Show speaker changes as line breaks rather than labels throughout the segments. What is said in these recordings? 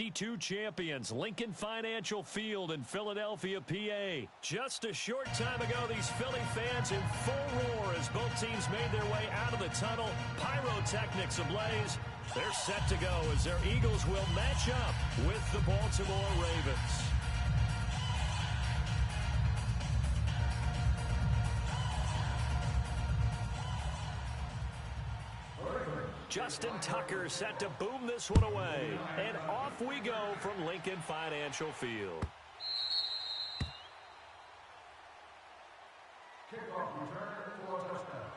52 champions, Lincoln Financial Field in Philadelphia, PA. Just a short time ago, these Philly fans in full roar as both teams made their way out of the tunnel. Pyrotechnics ablaze. They're set to go as their Eagles will match up with the Baltimore Ravens. Justin Tucker set to boom this one away. And off we go from Lincoln Financial Field.
Kickoff return for a touchdown.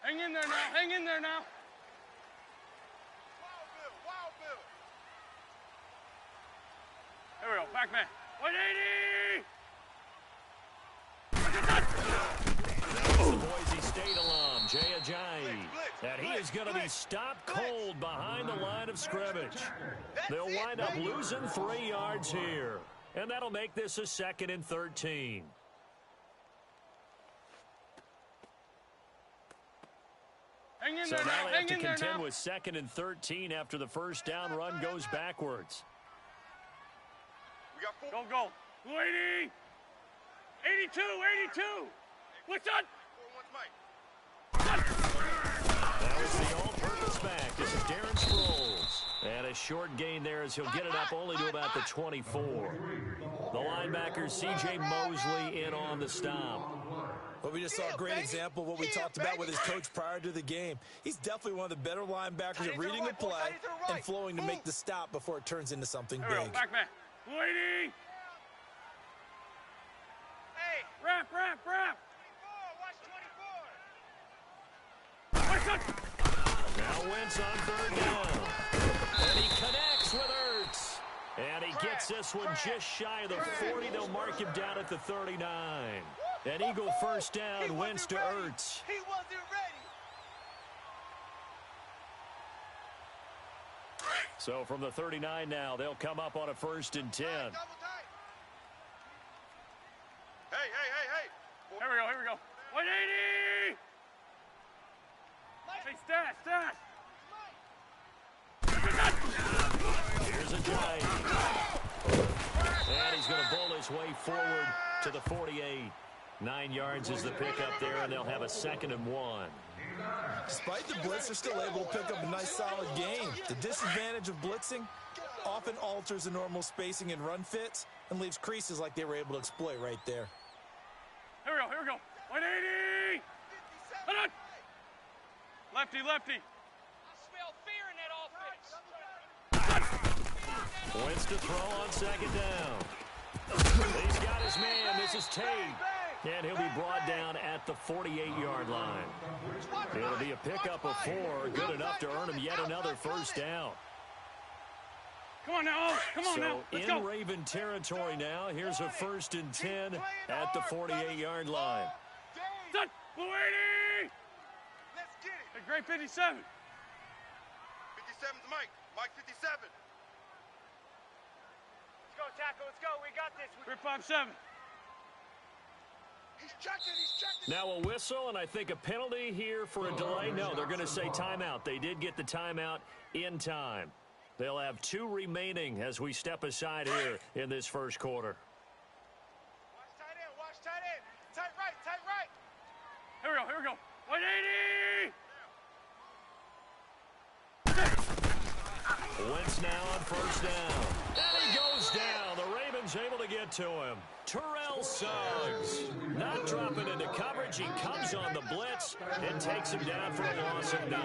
Hang in there now. Hang in there now.
Wild Bill.
Here we go. Back man. 180.
The Boise State alum, Jay Ajayi. And he is going to be stopped cold behind the line of scrimmage. They'll wind up losing 3 yards here. And that'll make this a 2nd and 13. So now they have to contend with 2nd and 13 after the first down run goes backwards.
We got 4.
Go. 80. 82. What's up?
4-1 Mike.
That was the all-purpose back. This is Darren Sproles. And a short gain there as he'll get it up only to about the 24. The linebacker, C.J. Mosley, in on the stop.
But we just saw a great example of what we talked about with his coach prior to the game. He's definitely one of the better linebackers at reading the play and flowing to make the stop before it turns into something big.
Back man. 180.
Hey.
Wrap.
24. Watch 24.
What's up?
Now Wentz on 3rd down. And he connects with Ertz. And he gets this one just shy of the 40. They'll mark him down at the 39. An Eagle first down, Wentz to Ertz.
He wasn't ready.
So from the 39 now, they'll come up on a 1st and 10.
Hey.
Here we go. 180. Hey, stash.
Here's a giant. And he's going to bowl his way forward to the 48. 9 yards is the pickup there, and they'll have a 2nd and 1.
Despite the blitz, they're still able to pick up a nice solid gain. The disadvantage of blitzing often alters the normal spacing and run fits and leaves creases like they were able to exploit right there.
Here we go. 180. Hold on. Lefty.
I smell fear in that offense.
Wentz to throw on 2nd down. He's got his man. This is Tate. And he'll be brought down at the 48-yard line. It'll be a pickup of 4, good enough to earn him yet another first down.
Come on now. Let's
in
go.
Raven territory now, here's a 1st and 10 at the 48-yard line.
Set. 180.
Let's get it.
Hey, great 57.
57's Mike. Mike 57.
Let's go, tackle. Let's go. We got this. 357.
He's checking.
Now a whistle, and I think a penalty here for a delay. No, they're going to say timeout. They did get the timeout in time. They'll have 2 remaining as we step aside here in this first quarter.
Watch tight end. Tight right.
Here we go. 180.
Wentz now on 1st down. And he goes down. The Ravens able to get to him. Terrell Suggs not dropping into coverage. He comes on the blitz and takes him down for a loss of 9.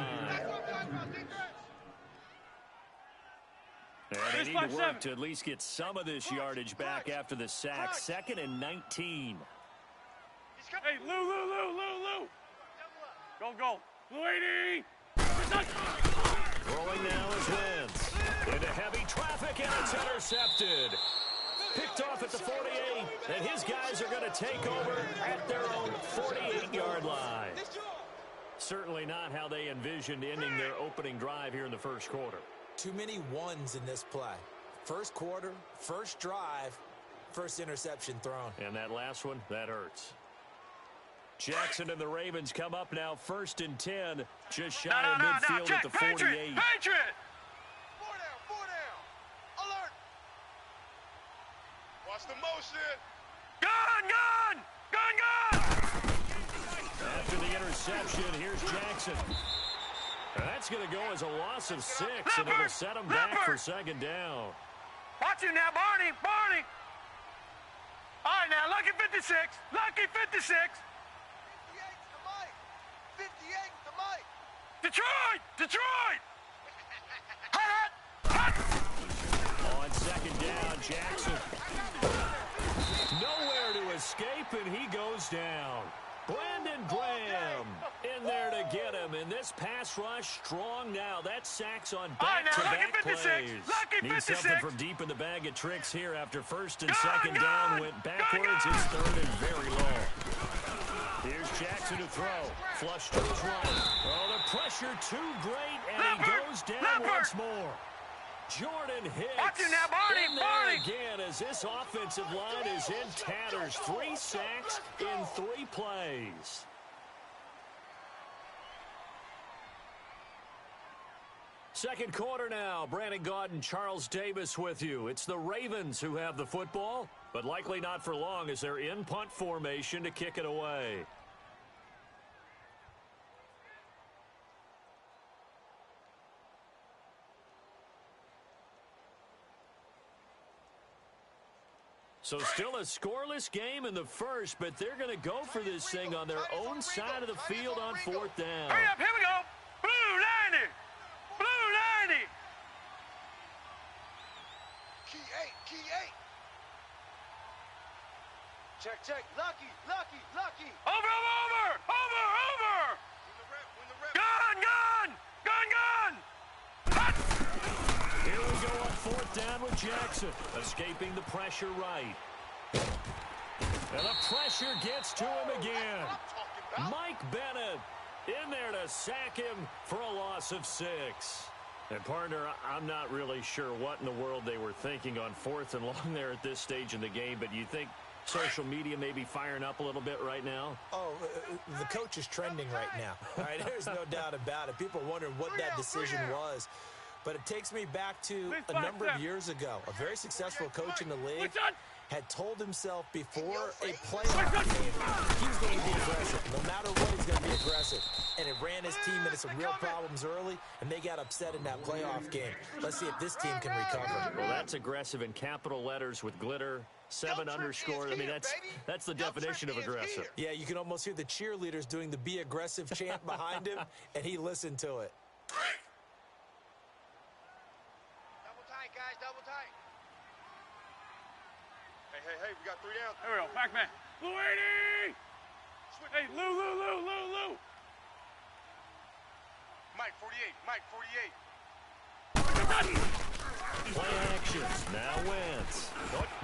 And they need to work to at least get some of this yardage back after the sack. 2nd and 19.
Hey, Lou. Go. 180.
Rolling now is Wentz. Into heavy traffic, and it's intercepted. Picked off at the 48, and his guys are going to take over at their own 48-yard line. Certainly not how they envisioned ending their opening drive here in the first quarter.
Too many ones in this play. First quarter, first drive, first interception thrown.
And that last one, that hurts. Jackson and the Ravens come up now, 1st and 10, just shy of midfield at the 48.
Patriot!
4 down. Alert. Watch the motion.
Gun!
After the interception, here's Jackson. And that's going to go as a loss of 6, and it'll set him back for 2nd down.
Watch you now, Barney! All right, now, lucky 56.
58 to Mike.
Detroit!
On 2nd down, Jackson. Nowhere to escape, and he goes down. Brandon Graham in there to get him, and this pass rush strong now. That sacks on back-to-back plays. Needs something from deep in the bag of tricks here after 1st and 2nd down. Went backwards. It's 3rd and very low. Here's Jackson to throw. Flush to his right. Oh, the pressure too great, and he goes down once more. Jordan Hicks in there again as this offensive line is in tatters. 3 sacks in 3 plays. Second quarter now. Brandon Gaudin and Charles Davis with you. It's the Ravens who have the football, but likely not for long as they're in punt formation to kick it away. So still a scoreless game in the first, but they're going to go for this thing on their own side of the field on 4th down.
Hurry up, here we go. Blue 90.
Key 8. Check. Lucky.
Over.
Win the rep.
Gun.
Here we go on 4th down with Jackson, escaping the pressure right. And the pressure gets to him again. Mike Bennett in there to sack him for a loss of 6. And, partner, I'm not really sure what in the world they were thinking on 4th and long there at this stage in the game, but you think social media may be firing up a little bit right now?
Oh, the coach is trending right now. All right, there's no doubt about it. People are wondering what that decision was. But it takes me back to a number of years ago. A very successful coach in the league had told himself before a playoff game he was going to be aggressive. No matter what, he's going to be aggressive. And it ran his team into some real problems early, and they got upset in that playoff game. Let's see if this team can recover.
Well, that's aggressive in capital letters with glitter, 7 underscore. I mean, that's the definition of aggressive.
Yeah, you can almost hear the cheerleaders doing the "Be Aggressive" chant behind him, and he listened to it.
Guys, double tight. Hey, we got 3 down.
There we go, back man. Blue 80! Hey, Lou.
Mike 48.
Play actions. Now Wentz.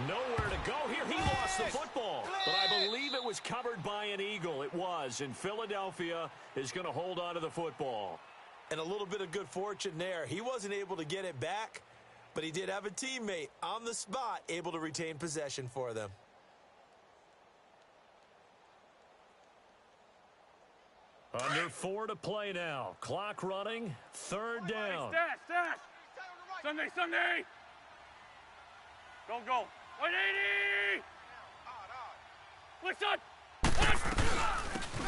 Nowhere to go here. He lost the football. But I believe it was covered by an Eagle. It was. And Philadelphia is going to hold on to the football.
And a little bit of good fortune there. He wasn't able to get it back, but he did have a teammate on the spot able to retain possession for them.
Under 4 to play now. Clock running. 3rd down.
Stash. Sunday. Go. 180! Listen!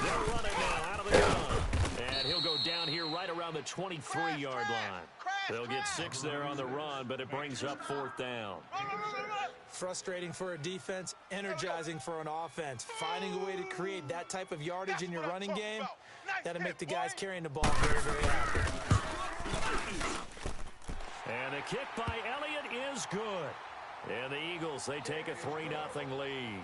They're running now out of the gun. And he'll go down here right around the 23-yard line. They'll get 6 there on the run, but it brings up 4th down.
Frustrating for a defense, energizing for an offense. Finding a way to create that type of yardage in your running game, that'll make the guys carrying the ball very, very happy.
And a kick by Elliott is good. And the Eagles, they take a 3-0 lead.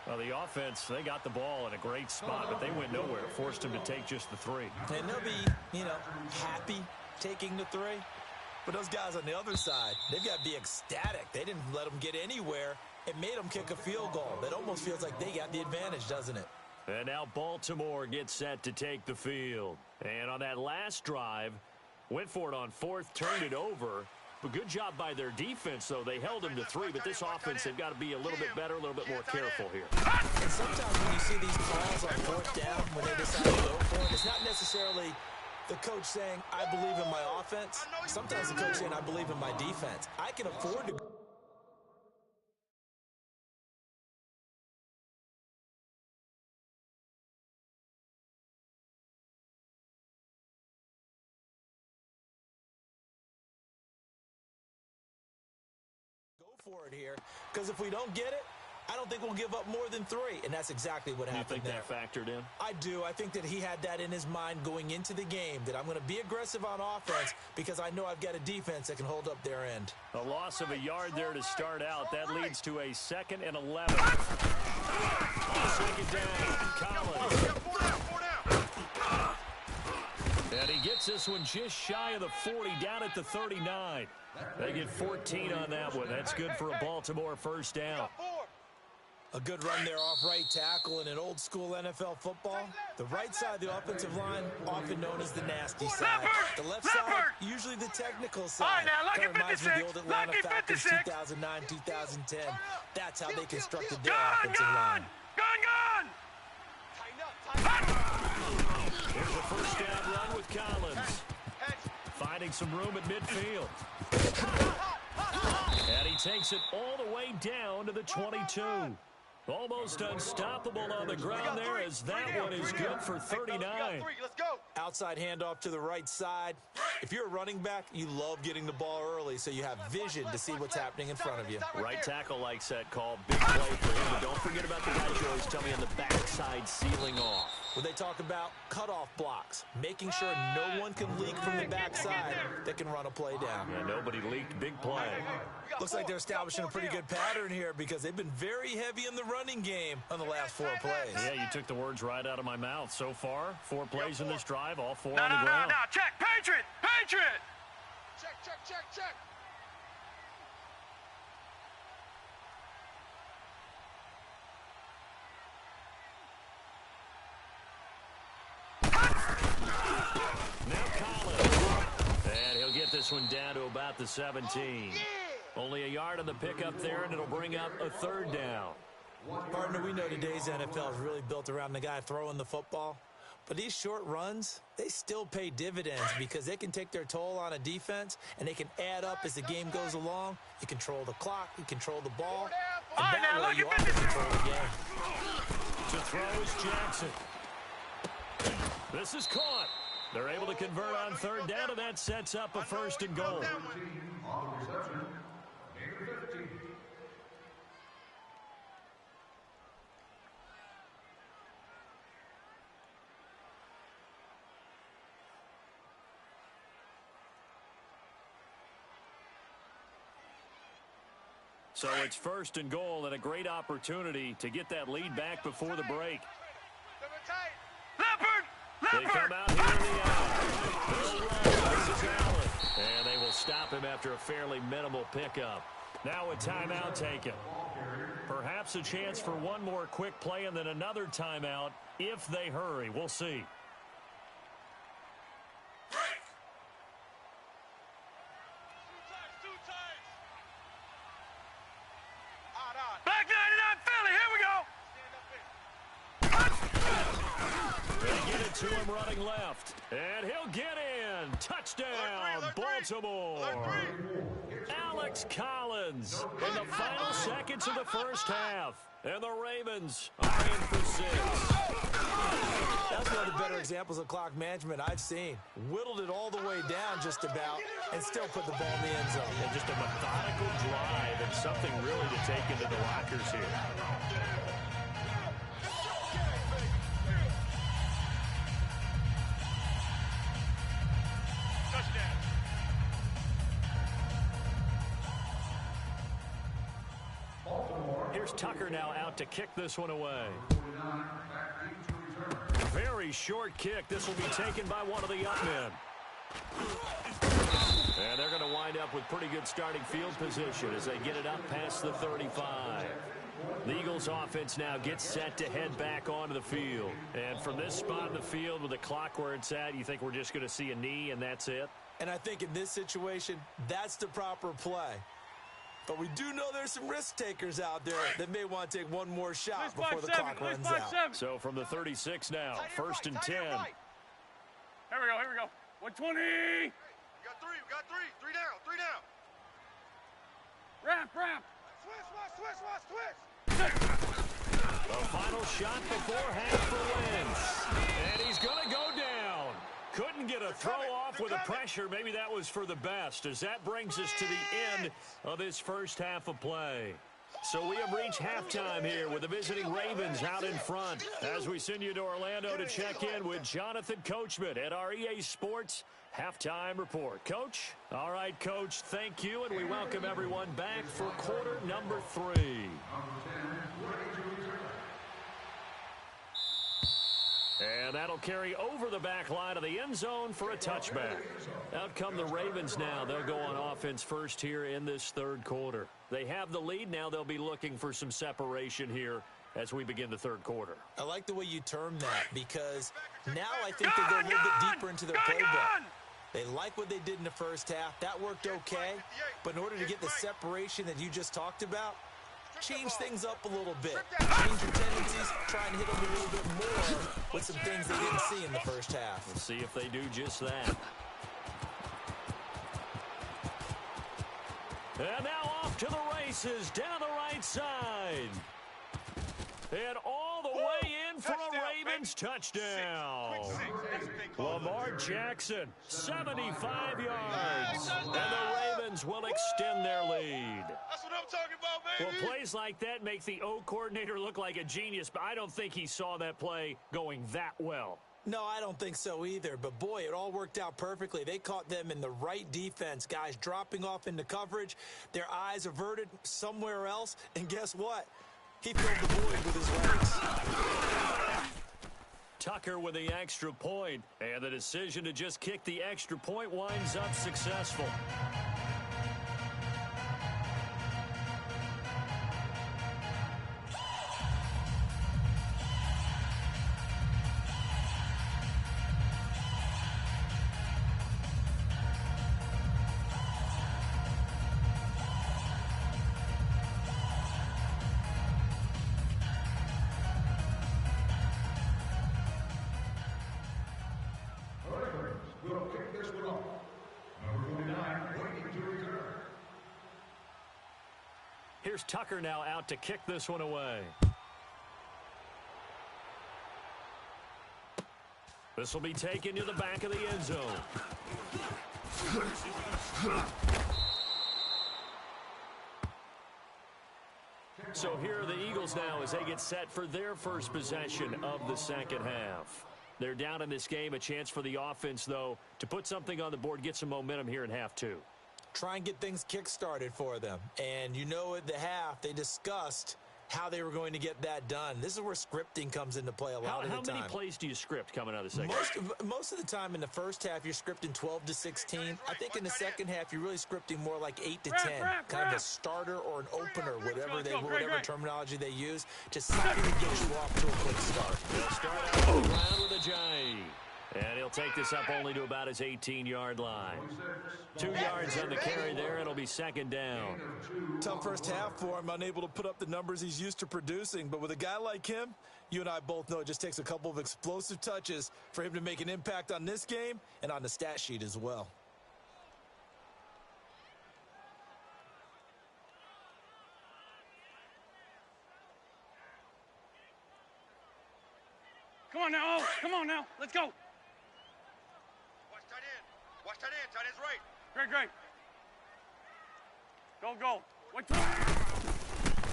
Well, the offense, they got the ball in a great spot, but they went nowhere. Forced them to take just the 3.
And they'll be, happy taking the 3. But those guys on the other side, they've got to be ecstatic. They didn't let them get anywhere. It made them kick a field goal. That almost feels like they got the advantage, doesn't it?
And now Baltimore gets set to take the field. And on that last drive, went for it on fourth, turned it over. But good job by their defense, though. They held them to 3, but this offense, they've got to be a little bit better, a little bit more careful here.
And sometimes when you see these calls on fourth down, when they decide to go for it, it's not necessarily the coach saying, I believe in my offense. Sometimes the coach saying, I believe in my defense. I can afford to for it here, because if we don't get it, I don't think we'll give up more than 3, and that's exactly what happened there.
You think that factored in?
I do. I think that he had that in his mind going into the game, that I'm going to be aggressive on offense because I know I've got a defense that can hold up their end.
A loss of a yard there to start out. That leads to a 2nd and 11. On second down, Collins. And he gets this one just shy of the 40, down at the 39. They get 14 on that one. That's good for a Baltimore first down.
A good run there off right tackle in an old-school NFL football. The right side of the offensive line, often known as the nasty side. The left side, usually the technical side. That reminds me of the old Atlanta Falcons 2009, 2010. That's how they constructed their offensive line.
Here's a first down run with Collins. Finding some room at midfield. And he takes it all the way down to the 22. Almost unstoppable on the ground there, as that one is good for 39.
Outside handoff to the right side. If you're a running back, you love getting the ball early so you have vision to see what's happening in front of you.
Right tackle likes that call. Big play for him. But don't forget about the guys you always tell me on the backside sealing off.
When they talk about cutoff blocks, making sure no one can leak from the backside that can run a play down.
Yeah, nobody leaked. Big play.
Looks like they're establishing a pretty good pattern here because they've been very heavy in the running game on the last 4 plays.
Yeah, you took the words right out of my mouth. So far, 4 plays in this drive, all 4 on the ground.
No, check, Patriot! Patriot!
Check.
Now Collins. And he'll get this one down to about the 17. Only a yard on the pickup there, and it'll bring up a 3rd down.
Partner, we know today's NFL is really built around the guy throwing the football. But these short runs, they still pay dividends because they can take their toll on a defense, and they can add up as the game goes along. You control the clock, you control the ball, and that way you also control the game.
To throw is Jackson. This is caught. They're able to convert on 3rd down, and that sets up a 1st and goal. So it's 1st and goal, and a great opportunity to get that lead back before the break. They come out here in the out. This is Allen. And they will stop him after a fairly minimal pickup. Now a timeout taken. Perhaps a chance for one more quick play and then another timeout if they hurry. We'll see.
Back 99 Philly, here we go!
They get it to him running left. And he'll get in. Touchdown, Baltimore. Alex Collins in the final seconds of the first half. And the Ravens are in for 6.
That's one of the better examples of clock management I've seen. Whittled it all the way down just about and still put the ball in the end zone.
And just a methodical drive and something really to take into the lockers here. Here's Tucker now out to kick this one away. Very short kick. This will be taken by one of the up men. And they're going to wind up with pretty good starting field position as they get it up past the 35. The Eagles offense now gets set to head back onto the field. And from this spot in the field with the clock where it's at, you think we're just going to see a knee and that's it?
And I think in this situation, that's the proper play. But we do know there's some risk takers out there that may want to take one more shot before the clock runs out.
So from the 36 now, first and 10.
Here we go, here we go. 120.
We got three. Three down.
Wrap.
Switch.
The final shot before half for Wentz. And he's going to go down. Couldn't get a throw off with the pressure. Maybe that was for the best, as that brings us to the end of this first half of play. So we have reached halftime here with the visiting Ravens out in front. As we send you to Orlando to check in with Jonathan Coachman at our EA Sports Halftime Report. Coach? All right, Coach, thank you, and we welcome everyone back for quarter number 3. And that'll carry over the back line of the end zone for a touchback. Out come the Ravens now. They'll go on offense first here in this third quarter. They have the lead. Now they'll be looking for some separation here as we begin the third quarter.
I like the way you term that, because now I think they go a little bit deeper into their playbook. They like what they did in the first half. That worked okay. But in order to get the separation that you just talked about, change things up a little bit. Change your tendencies, try and hit them a little bit more with some things they didn't see in the first half.
We'll see if they do just that. And now off to the races down the right side. And all the way in for a Ravens touchdown. Lamar Jackson, 75 yards. And the Ravens will extend their lead.
That's what I'm talking about, baby.
Well, plays like that make the O coordinator look like a genius, but I don't think he saw that play going that well.
No, I don't think so either. But, boy, it all worked out perfectly. They caught them in the right defense. Guys dropping off into coverage, their eyes averted somewhere else. And guess what? He filled the void with his legs.
Tucker with the extra point, and the decision to just kick the extra point winds up successful. Here's Tucker now out to kick this one away. This will be taken to the back of the end zone. So here are the Eagles now as they get set for their first possession of the second half. They're down in this game. A chance for the offense, though, to put something on the board, get some momentum here in half 2.
Try and get things kick-started for them. And you know at the half, they discussed how they were going to get that done. This is where scripting comes into play a lot of the time.
How many plays do you script coming out of the second?
Most of the time in the first half, you're scripting 12 to 16. I think in the second half, you're really scripting more like 8 to 10. Kind of a starter or an opener, whatever terminology they use, to something to get you off to a quick start.
They'll start out on the ground with a J. And he'll take this up only to about his 18-yard line. 2 yards on the carry there. It'll be second down.
Tough first half for him, unable to put up the numbers he's used to producing. But with a guy like him, you and I both know it just takes a couple of explosive touches for him to make an impact on this game and on the stat sheet as well.
Come on now, come on now. Let's go.
Watch tight end. Tight end's right.
Great. Go.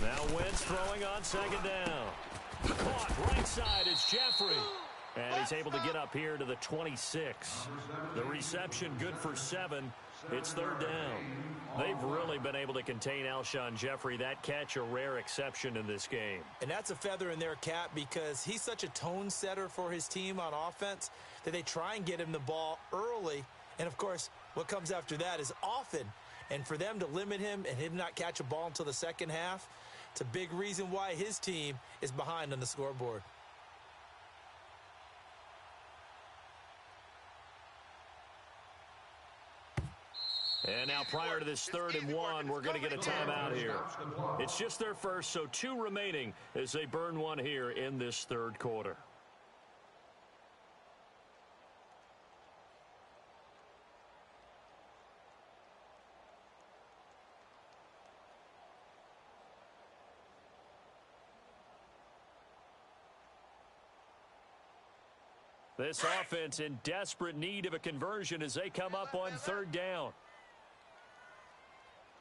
Now Wentz throwing on second down. Caught right side is Jeffrey. And he's able to get up here to the 26. The reception good for 7. It's third down. They've really been able to contain Alshon Jeffrey. That catch a rare exception in this game.
And that's a feather in their cap because he's such a tone setter for his team on offense that they try and get him the ball early. And, of course, what comes after that is often. And for them to limit him and him not catch a ball until the second half, It's a big reason why his team is behind on the scoreboard.
And now prior to this 3rd and 1, we're going to get a timeout here. It's just their first, so 2 remaining as they burn one here in this 3rd quarter. This offense in desperate need of a conversion as they come up on 3rd down.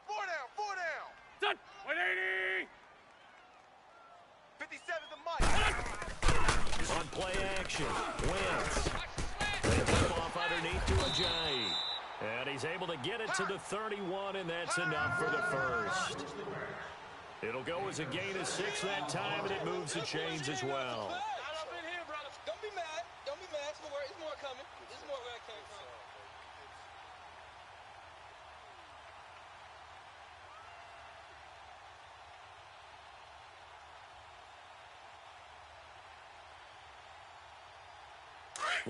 4 down.
Done. 180.
57's the mic.
On play action, Wentz. They come off underneath to Ajayi. And he's able to get it to the 31, and that's enough for the first. It'll go as a gain of 6 that time, and it moves the chains as well.
Don't be mad. Don't be mad. It's more coming. There's more where I came from.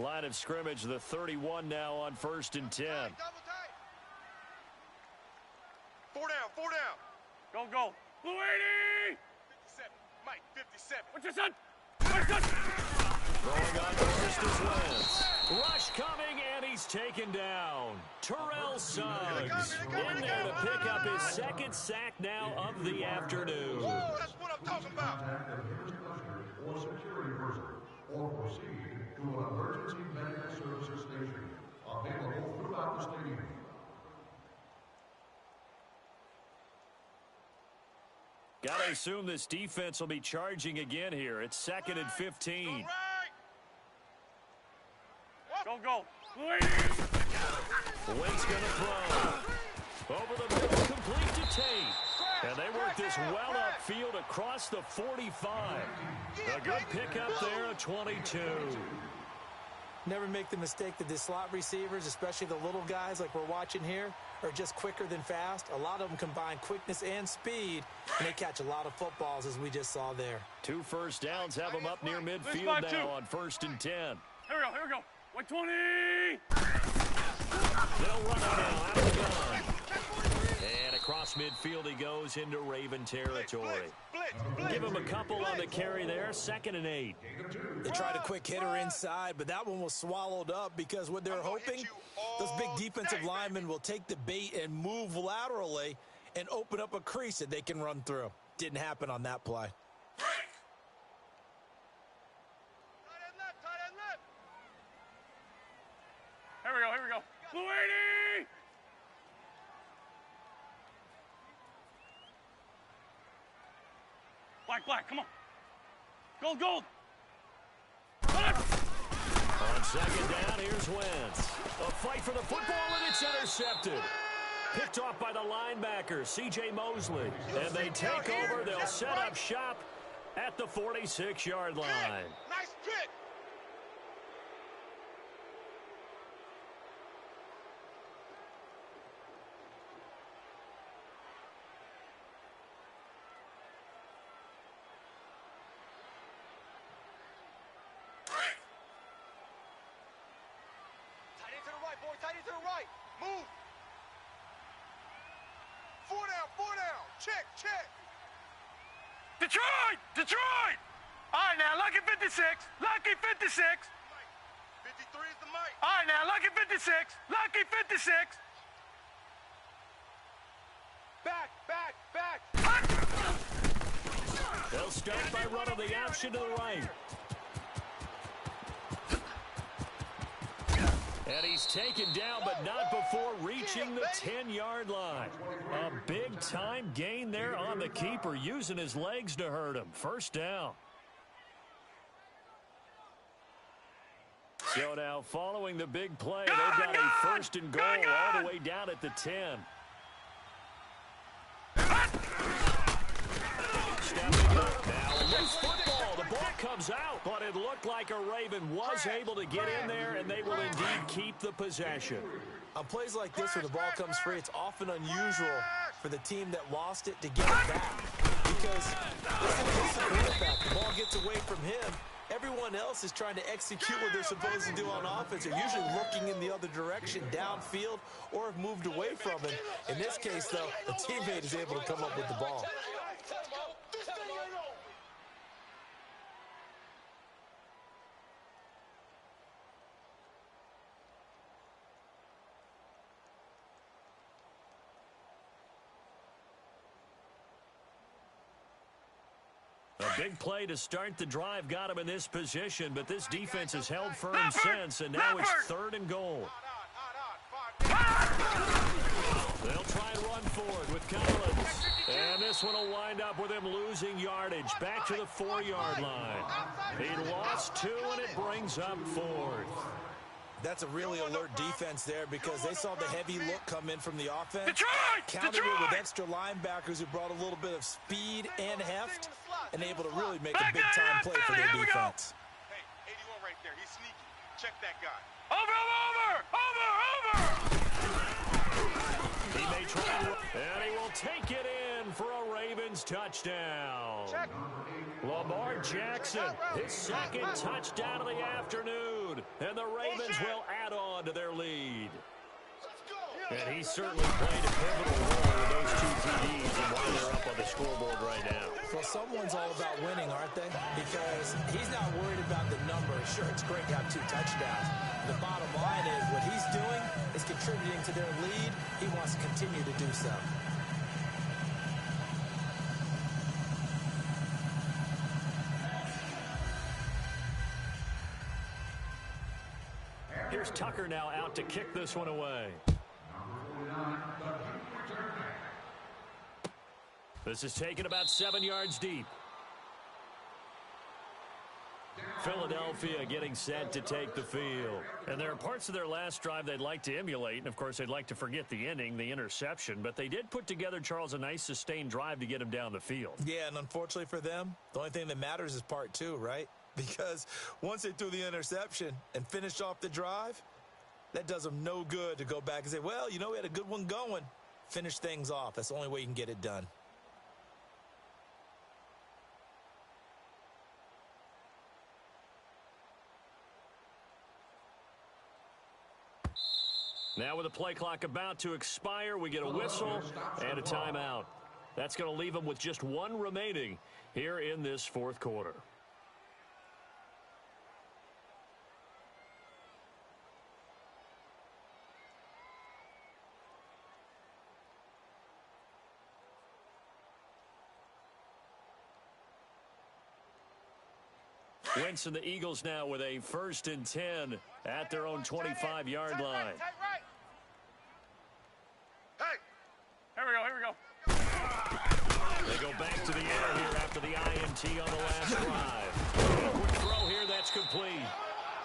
Line of scrimmage, the 31 now on 1st and 10.
Double tight. 4 down.
Go. Blue 80.
57. Mike, 57.
What's your son? What's your son?
Going on first is Wentz. Rush coming, and he's taken down. Terrell Suggs in there to pick up his 2nd sack now of the afternoon.
Oh, that's what I'm talking about.
Or security person, or proceed to an emergency medical services station available throughout the stadium.
Got to assume this defense will be charging again here. It's 2nd and 15.
Go. Blue 80.
Wait's going to throw. Over the middle, complete to Tate. And they work this well upfield across the 45. A good pickup there, a 22.
Never make the mistake that the slot receivers, especially the little guys like we're watching here, are just quicker than fast. A lot of them combine quickness and speed, and they catch a lot of footballs, as we just saw there.
2 first downs have them up near midfield now on 1st and 10.
Here we go. 120.
They'll run it now out of the gun. And across midfield he goes into Raven territory. Give him a couple on the carry there, 2nd and 8.
They tried a quick hitter inside, but that one was swallowed up because what they're hoping, those big defensive linemen will take the bait and move laterally and open up a crease that they can run through. Didn't happen on that play.
Here we go. Blue 80. Black, come on. Gold.
On 2nd down, here's Wentz. A fight for the football, and it's intercepted. Picked off by the linebacker, C.J. Mosley. And they take over. They'll set up shop at the 46-yard line.
Nice pick. Tight end to the right. Move. 4 down. Check.
Detroit. All right, now, lucky 56.
53 is the mic.
All right, now, lucky 56. Lucky 56.
Back.
They'll start by running the option to the right. And he's taken down, but not before reaching the 10-yard line. A big-time gain there on the keeper, using his legs to hurt him. 1st down. So now, following the big play, they've got a 1st and goal all the way down at the 10. Stepping up now, loose football. The ball comes out, but it looked like a Raven was able to get in there, and they will indeed keep the possession.
On plays like this where the ball comes free, it's often unusual for the team that lost it to get it back. because it's the quarterback. The ball gets away from him. Everyone else is trying to execute what they're supposed to do on offense. They're usually looking in the other direction, downfield, or have moved away from him. In this case, though, the teammate is able to come up with the ball.
A big play to start the drive got him in this position, but this defense has held firm since, and now it's 3rd and goal. They'll try and run for it with Collins. And this one will wind up with him losing yardage back to the 4-yard line. He lost 2, and it brings up 4th.
That's a really alert defense there because they saw the heavy look come in from the offense.
Detroit!
Countered it with extra linebackers who brought a little bit of speed and heft and able to really make a big-time play for their defense.
Hey, 81 right there. He's sneaky. Check that guy.
Over!
He may try and he will take it in for a Ravens touchdown. Lamar Jackson, his 2nd touchdown of the afternoon, and the Ravens will add on to their lead. And he certainly played a pivotal role with those 2 TDs and why they're up on the scoreboard right now.
Well, someone's all about winning, aren't they? Because he's not worried about the numbers. Sure, it's great to have 2 touchdowns. The bottom line is what he's doing is contributing to their lead. He wants to continue to do so.
Here's Tucker now out to kick this one away. This is taken about 7 yards deep. Philadelphia getting set to take the field. And there are parts of their last drive they'd like to emulate. And, of course, they'd like to forget the ending, the interception. But they did put together, Charles, a nice sustained drive to get him down the field.
Yeah, and unfortunately for them, the only thing that matters is part 2, right? Because once they threw the interception and finished off the drive, that does them no good to go back and say, well, you know, we had a good one going. Finish things off. That's the only way you can get it done.
Now with the play clock about to expire, we get a whistle and a timeout. That's going to leave them with just 1 remaining here in this 4th quarter. Wentz and the Eagles now with a 1st and 10 at their own 25-yard line.
Hey! Here we go.
They go back to the air here after the INT on the last drive. A quick throw here, that's complete.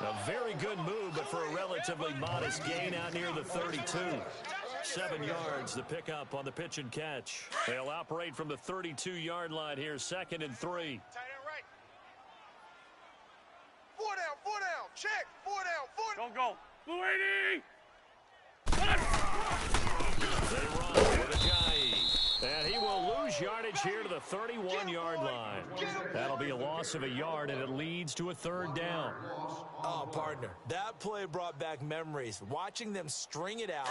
A very good move, but for a relatively modest gain out near the 32. 7 yards, the pickup on the pitch and catch. They'll operate from the 32-yard line here, 2nd and 3.
Four down, check, 4 down, 4 down.
Go. Blue 80!
They run with Ajayi. And he will lose yardage here to the 31-yard line. That'll be a loss of a yard, and it leads to a 3rd down.
Oh, partner, that play brought back memories. Watching them string it out,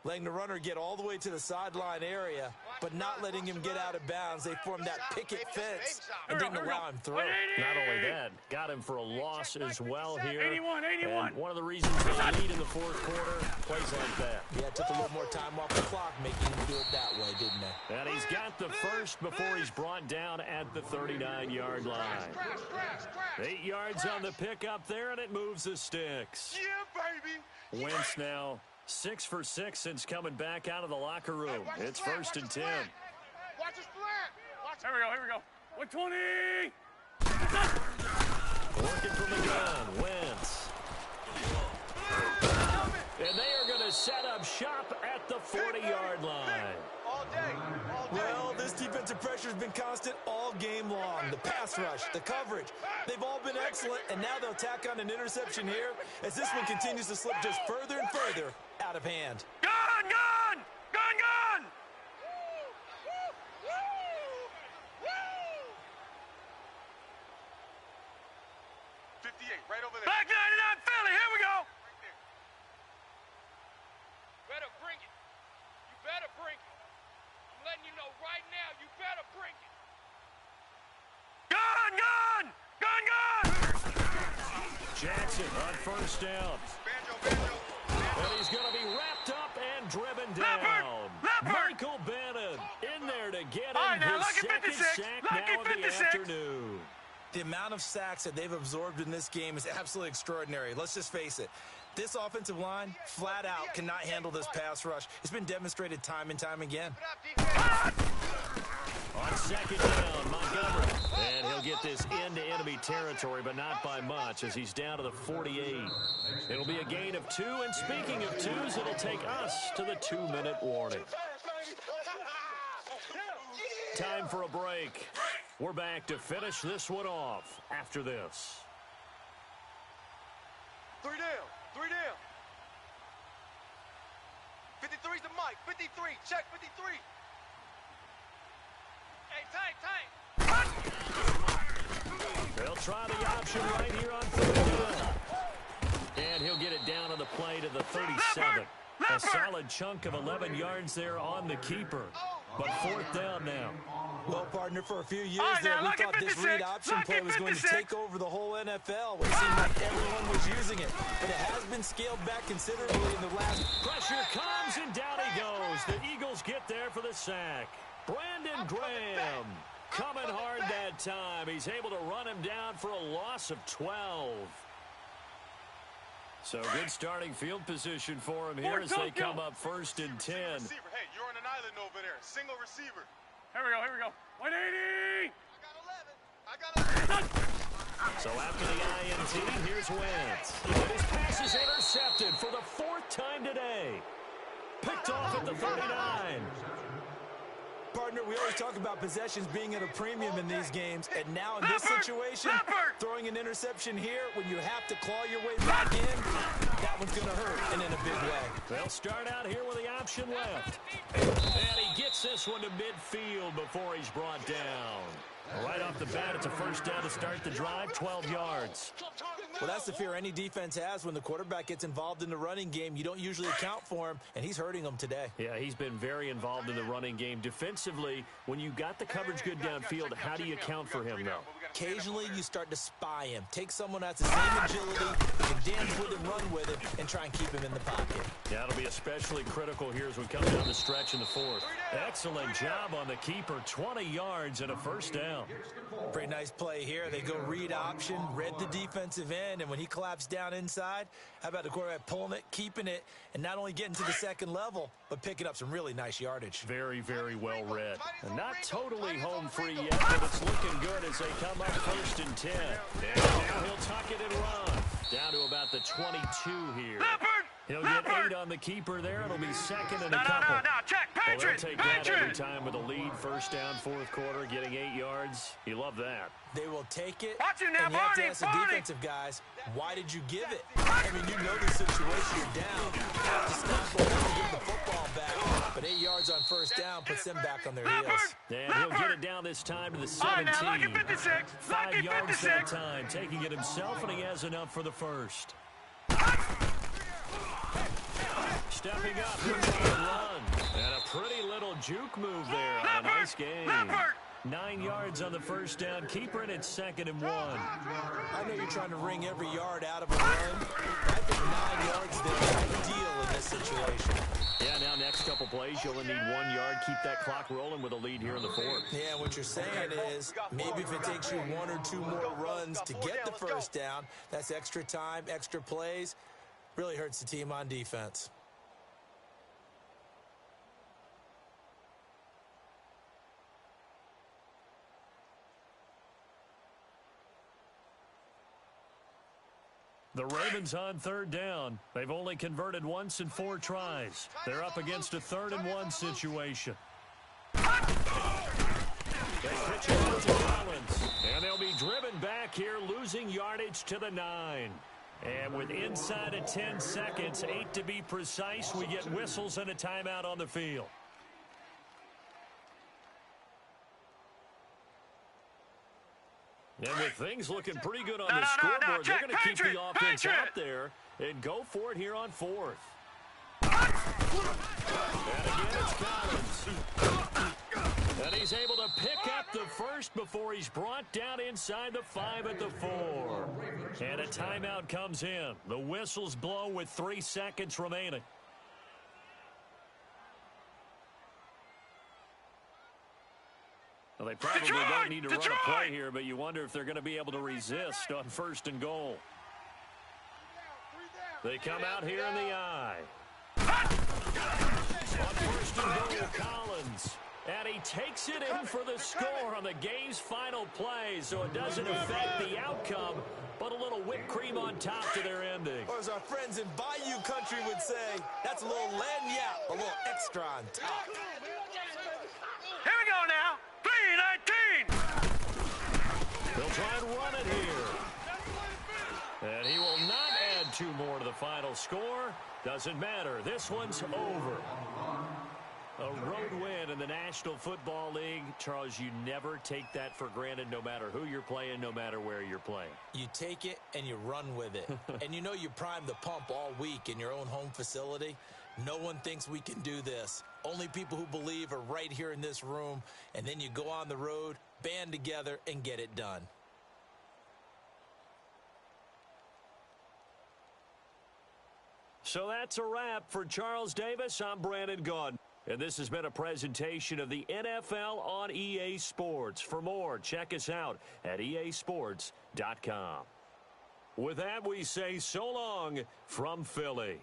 letting the runner get all the way to the sideline area, but not letting him get out of bounds. They formed that picket fence and didn't allow him through.
Not only that, got him for a loss as well here.
81.
And one of the reasons they lead in the 4th quarter, plays like that.
Yeah, it took a little more time off the clock making him do it that way, didn't it?
And he's got the 1st before he's brought down at the 39-yard line. 8 yards on the pickup there, and it moves the sticks.
Yeah, baby.
Wentz now 6 for 6 since coming back out of the locker room. It's 1st and 10.
Watch his flat.
Here we go. 120!
Working from the gun, Wentz. And they are going to set up shop at the 40-yard line.
All day.
Well, this defensive pressure has been constant all game long. The pass rush, the coverage, they've all been excellent, and now they'll tack on an interception here as this one continues to slip just further and further out of hand.
Gun!
right over there.
Back 99 Philly, here we go.
Right there.
Better bring it. You better bring it. I'm letting you know right now, you better bring it.
Gun, gun! Gun, gun!
Jackson on first down.
Banjo.
And he's going to be wrapped up and driven down.
Leopard!
Michael Bannon in there to get
All right,
him
now,
his
lucky
second
56,
sack
lucky
now in the
56.
afternoon.
The amount of sacks that they've absorbed in this game is absolutely extraordinary. Let's just face it. This offensive line, flat out, cannot handle this pass rush. It's been demonstrated time and time again.
On second down, Montgomery. And he'll get this into enemy territory, but not by much, as he's down to the 48. It'll be a gain of 2, and speaking of 2s, it'll take us to the 2-minute warning. Time for a break. We're back to finish this one off after this.
3 down. 53's the mic. 53. Check 53.
Hey, Tank.
They'll try the option right here on third down. And he'll get it down on the play to the 37. A solid chunk of 11 yards there on the keeper. But fourth down now.
Well, partner, for a few years
right,
there,
now,
we
lucky
thought this
56,
read option
lucky
play was going to
56.
take over the whole NFL. It seemed like everyone was using it, but it has been scaled back considerably in the last.
Pressure comes, and down he goes. The Eagles get there for the sack. Brandon Graham coming hard that time. He's able to run him down for a loss of 12. So good starting field position for him here as they come up first and 10.
Receiver. Hey, you're on an island over there. Single receiver.
Here we go. 180!
I got 11.
So after the INT, here's Wentz. And his pass is intercepted for the 4th time today. Picked off at the 39.
Partner, we always talk about possessions being at a premium in these games, and now in this situation, throwing an interception here when you have to claw your way back in, that one's going to hurt, and in a big way.
They'll start out here with the option left. And he gets this one to midfield before he's brought down. Right off the bat, it's a first down to start the drive, 12 yards.
Well, that's the fear any defense has when the quarterback gets involved in the running game. You don't usually account for him, and he's hurting them today.
Yeah, he's been very involved in the running game. Defensively, when you got the coverage good downfield, how do you account for him, though?
Occasionally, you start to spy him. Take someone that's the same agility, can dance with him, run with him, and try and keep him in the pocket.
Yeah, it'll be especially critical here as we come down the stretch in the 4th. Excellent job on the keeper, 20 yards and a first down.
Pretty nice play here. They go read option, read the defensive end, and when he collapsed down inside, how about the quarterback pulling it, keeping it, and not only getting to the second level, but picking up some really nice yardage.
Very, very well read. And not totally home free yet, but it's looking good as they come up first and 10. And now he'll tuck it and run. Down to about the 22 here. He'll get 8 on the keeper there. It'll be second and a couple.
No, check,
Well, they'll
Patriot,
take that every time with a lead. First down, 4th quarter, getting 8 yards. You love that.
They will take it,
Watch it now,
and you have to
Barney,
ask the
Barney.
defensive guys, why did you give it? I mean, you know the situation, you're down. Just scramble and give the football back. But 8 yards on first down puts them back on their heels.
And he'll get it down this time to the 17.
All right, now, lucky 56.
5
Lucky
yards
56.
that time, taking it himself, and he has enough for the first. Stepping up, here's the run. And a pretty little juke move there on a nice game. 9 yards on the first down. Keeper, and it's 2nd and 1.
I know you're trying to wring every yard out of a run, but I think 9 yards is ideal in this situation.
Yeah, now next couple plays, you'll only need 1 yard. Keep that clock rolling with a lead here in the 4th.
Yeah, what you're saying is maybe if it takes you 1 or 2 more runs to get the first down, that's extra time, extra plays, really hurts the team on defense.
The Ravens on 3rd down. They've only converted once in 4 tries. They're up against a 3rd and 1 situation. They pitch it out to Collins. And they'll be driven back here, losing yardage to the 9. And with inside of 10 seconds, 8 to be precise, we get whistles and a timeout on the field. And with things looking pretty good on the scoreboard, they're going to keep the offense out there and go for it here on fourth. And again, it's Collins. And he's able to pick up the first before he's brought down inside the 5 at the 4. And a timeout comes in. The whistles blow with 3 seconds remaining. Well, they probably don't need to run a play here, but you wonder if they're going to be able to resist on 1st and goal. They come out here in the eye. On 1st and goal, Collins. And he takes it in for the score on the game's final play, so it doesn't affect the outcome, but a little whipped cream on top to their ending.
Or as our friends in Bayou Country would say, that's a little lagniappe, a little extra on top.
Here we go now. 3:19.
They'll try and run it here. And he will not add 2 more to the final score. Doesn't matter. This one's over. A road win in the National Football League. Charles, you never take that for granted, no matter who you're playing, no matter where you're playing.
You take it and you run with it. And you know you primed the pump all week in your own home facility. No one thinks we can do this. Only people who believe are right here in this room. And then you go on the road, band together, and get it done.
So that's a wrap for Charles Davis. I'm Brandon Gaudin. And this has been a presentation of the NFL on EA Sports. For more, check us out at easports.com. With that, we say so long from Philly.